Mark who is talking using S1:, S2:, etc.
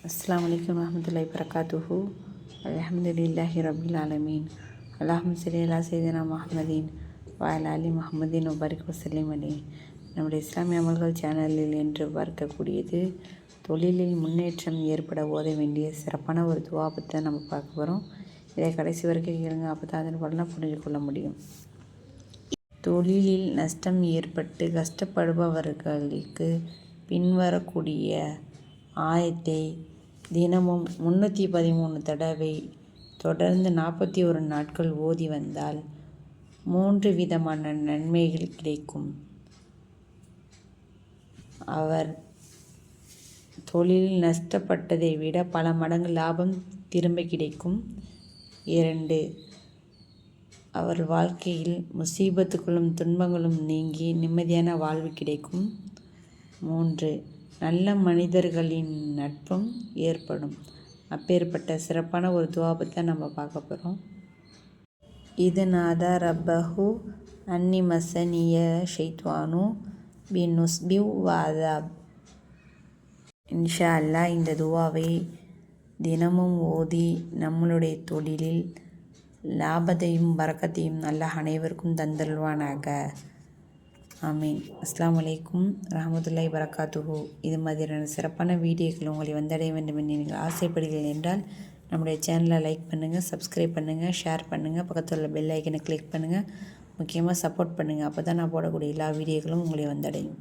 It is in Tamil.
S1: அஸ்ஸலாமு அலைக்கும் வரஹ்மத்துல்லாஹி வபரகாத்துஹு. அல்ஹம்துலில்லாஹி ரப்பில் ஆலமீன். அல்லாஹும்ம ஸல்லி அலா ஸய்யிதினா முஹம்மதின் வ அலா ஆலி முஹம்மதின் வ பாரிக் வஸல்லிம் அலைஹி. நம்முடைய இஸ்லாமிய அமல்கள் சேனலில் என்று பார்க்கக்கூடியது தொழிலில் முன்னேற்றம் ஏற்பட ஓத வேண்டிய சிறப்பான ஒரு துவா பற்றி தான் நம்ம பார்க்க போகிறோம். இதை கடைசி வரைக்கும் கேளுங்க, அப்போ தான் அதன் பலனை புரிஞ்சு கொள்ள முடியும். தொழிலில் நஷ்டம் ஏற்பட்டு கஷ்டப்படுபவர்களுக்கு பின்வரக்கூடிய ஆயத்தை தினமும் 313 தடவை தொடர்ந்து 41 நாட்கள் ஓதி வந்தால் 3 விதமான நன்மைகள் கிடைக்கும். அவர் தொழிலில் நஷ்டப்பட்டதை விட பல மடங்கு லாபம் திரும்ப கிடைக்கும். 2, அவர் வாழ்க்கையில் முசீபத்துகளும் துன்பங்களும் நீங்கி நிம்மதியான வாழ்வு கிடைக்கும். 3, நல்ல மனிதர்களின் நட்பும் ஏற்படும். அப்பேற்பட்ட சிறப்பான ஒரு துவா பற்றி தான் நம்ம பார்க்க போகிறோம். இது நாதா ரப்பஹு அன்னி மசனிய ஷைத்வானு பி நுஸ்பி வாதாப். இன்ஷா அல்லாஹ் இந்த துவாவை தினமும் ஓதி நம்மளுடைய தொழிலில் லாபத்தையும் பரக்கத்தையும் அல்லாஹ் அனைவருக்கும் தந்தருள்வானாக. ஆமீன். அஸ்ஸலாமு அலைக்கும் வரஹ்மத்துல்லாஹி வபரகாத்துஹு. இது மாதிரியான சிறப்பான வீடியோக்கள் உங்களை வந்தடைய வேண்டும் என்று நீங்கள் ஆசைப்படுகிறீர்கள் என்றால் நம்முடைய சேனலை லைக் பண்ணுங்கள், சப்ஸ்கிரைப் பண்ணுங்கள், ஷேர் பண்ணுங்கள், பக்கத்தில் உள்ள பெல் ஐக்கனை கிளிக் பண்ணுங்கள். முக்கியமாக சப்போர்ட் பண்ணுங்கள். அப்போ தான் நான் போடக்கூடிய எல்லா வீடியோக்களும் உங்களை வந்தடையும்.